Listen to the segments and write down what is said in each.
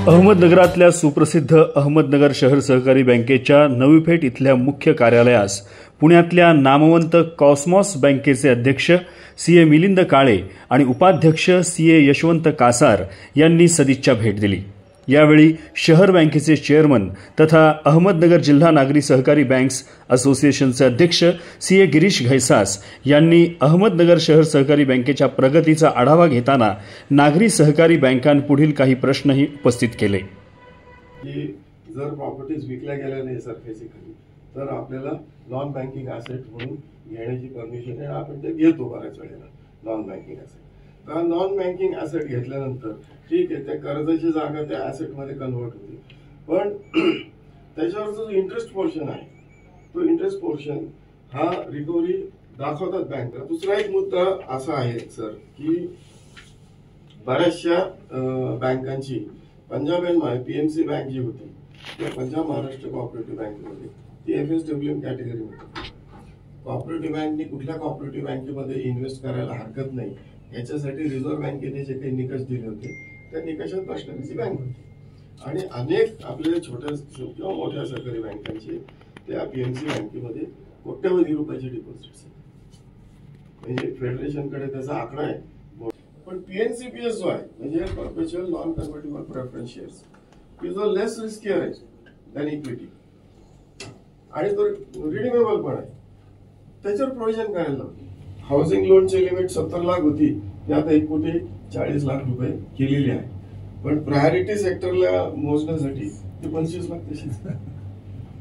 अहमदनगरातल्या सुप्रसिद्ध अहमदनगर शहर सहकारी बँकेच्या नवी पेठ इथल्या मुख्य कार्यालयास पुण्यातल्या नामवंत कॉस्मॉस बँकेचे अध्यक्ष सीए मिलिंद काळे आणि उपाध्यक्ष सीए यशवंत कासार यांनी सदिच्छा भेट दिली। यावेळी शहर बँकेचे चेअरमन तथा अहमदनगर जिल्हा नागरी सहकारी बँक्स असोसिएशनचे अध्यक्ष सीए गिरीश घैसास यांनी अहमदनगर शहर सहकारी बँकेच्या प्रगतीचा आढावा घेताना नागरी सहकारी बँकांपुढील काही प्रश्नही उपस्थित केले। जर प्रॉपर्टीज विकल्या गेल्या नाही सरकारची खाली तर आपल्याला नॉन बँकिंग ॲसेट म्हणून घेण्याची परमिशन आहे, आपण ते घेतो बऱ्याच वेळेला नॉन बँकिंग ॲसेट। तर नॉन बँकिंग ॲसेट घेतल्यानंतर ठीक आहे, त्या कर्जाची जागा त्या ॲसेटमध्ये कन्वर्ट होते, पण त्याच्यावरचा जो इंटरेस्ट पोर्शन आहे तो इंटरेस्ट पोर्शन हा रिकव्हरी दाखवतात बँका। दुसरा एक मुद्दा असा आहे सर की बऱ्याचशा बँकांची पंजाब अँड पीएमसी बँक जी होती त्या पंजाब महाराष्ट्र कोऑपरेटिव्ह बँकेमध्ये ती FSWM कॅटेगरी होती। कोऑपरेटिव्ह बँकनी कुठल्या कोऑपरेटिव्ह बँकेमध्ये इन्व्हेस्ट करायला हरकत नाही याच्यासाठी रिझर्व्ह बँकेने जे काही निकष दिले होते त्या निकषात बसणारी बँक होती आणि अनेक आपल्या छोट्या किंवा मोठ्या सहकारी बँकांचे त्या पीएमसी बँकेमध्ये कोट्यवधी रुपयाचे डिपॉझिट्स आहेत। म्हणजे फेडरेशनकडे त्याचा आकडा आहे, पण PNCPS जो आहे म्हणजे परपेच्युअल non convertible preference shares is a less riskier आहे दॅन इक्विटी आणि तो रिडीमेबल पण आहे, त्याच्यावर प्रोव्हिजन करायला लावते। हाऊसिंग लोनची लिमिट 70 लाख होती, ती आता 1,40,00,000 रुपये केलेली आहे, पण प्रायोरिटी सेक्टरला मोजण्यासाठी ती 25 लाख तशीच।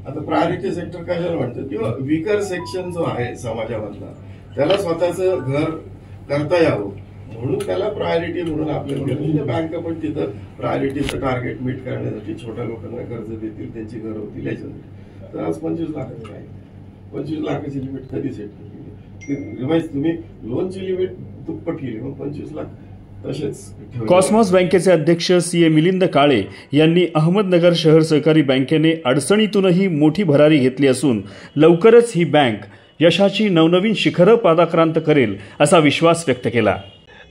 आता प्रायोरिटी सेक्टर कशाला म्हणतात किंवा वीकर सेक्शन जो आहे समाजामधला त्याला स्वतःचं घर करता यावं म्हणून त्याला प्रायोरिटी म्हणून आपल्याला बँक पण तिथं प्रायोरिटीचं टार्गेट मीट करण्यासाठी छोट्या लोकांना कर्ज देतील, त्यांची घरं होतील याच्यासाठी। तर आज 25 लाखाची आहे, 25 लाखाची लिमिट कधी सेट केली रिवाईज तुम्ही लोनची लिमिट दुप्पट केली, मग 25 लाख तसेच। कॉस्मॉस बँकेचे अध्यक्ष सीए मिलिंद काळे यांनी अहमदनगर शहर सहकारी बँकेने अडचणीतूनही मोठी भरारी घेतली असून लवकरच ही बँक यशाची नवनवीन शिखरं पादाक्रांत करेल असा विश्वास व्यक्त केला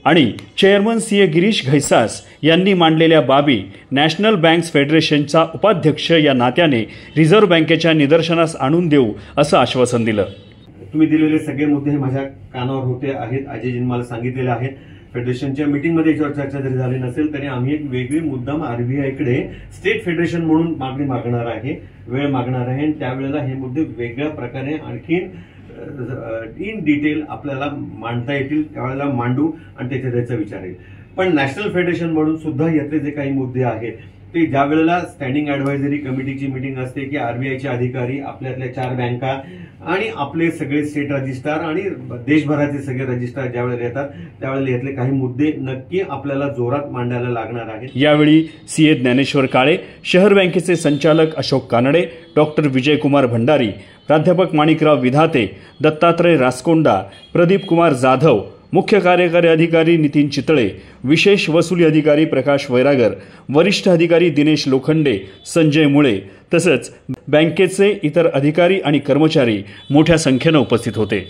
आणि चेअरमन सीए गिरीश घैसास यांनी मांडलेल्या बाबी नॅशनल बँक्स फेडरेशनचा उपाध्यक्ष या नात्याने रिझर्व्ह बँकेच्या निदर्शनास आणून देऊ असं आश्वासन दिलं। तुम्ही दिलेले सगळे मुद्दे माझ्या कानावर होते आहेत, अजयजींनी मला सांगितलेले आहेत। फेडरेशनच्या मीटिंगमध्ये याच्यावर चर्चा जरी झाली नसेल तरी आम्ही एक वेगळी मुद्दाम RBIकडे स्टेट फेडरेशन म्हणून मागणी मागणार आहे, वेळ मागणार आहे आणि त्यावेळेला हे मुद्दे वेगळ्या प्रकारे आणखीन इन डिटेल आपल्याला मांडता येतील, त्यावेळेला मांडू आणि त्याचा विचार येईल। पण नॅशनल फेडरेशन म्हणून सुद्धा यातले जे काही मुद्दे आहेत ते ज्या वेळेला स्टँडिंग ॲडव्हायझरी कमिटीची मीटिंग असते की RBIचे अधिकारी आपल्यातल्या 4 बँका आणि आपले सगळे स्टेट रजिस्ट्रार आणि देशभराचे सगळे रजिस्ट्रार ज्यावेळेला येतात त्यावेळेला यातले काही मुद्दे नक्की आपल्याला जोरात मांडायला लागणार आहेत। यावेळी सीए ज्ञानेश्वर काळे, शहर बँकेचे संचालक अशोक कानडे, डॉक्टर विजयकुमार भंडारी, प्राध्यापक माणिकराव विधाते, दत्तात्रय रासकोंडा, प्रदीप कुमार जाधव, मुख्य कार्यकारी अधिकारी नितीन चितळे, विशेष वसुली अधिकारी प्रकाश वैरागर, वरिष्ठ अधिकारी दिनेश लोखंडे, संजय मुळे तसंच बँकेचे इतर अधिकारी आणि कर्मचारी मोठ्या संख्येनं उपस्थित होते।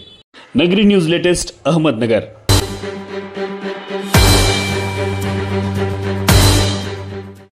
नगरी न्यूज लेटेस्ट, अहमदनगर।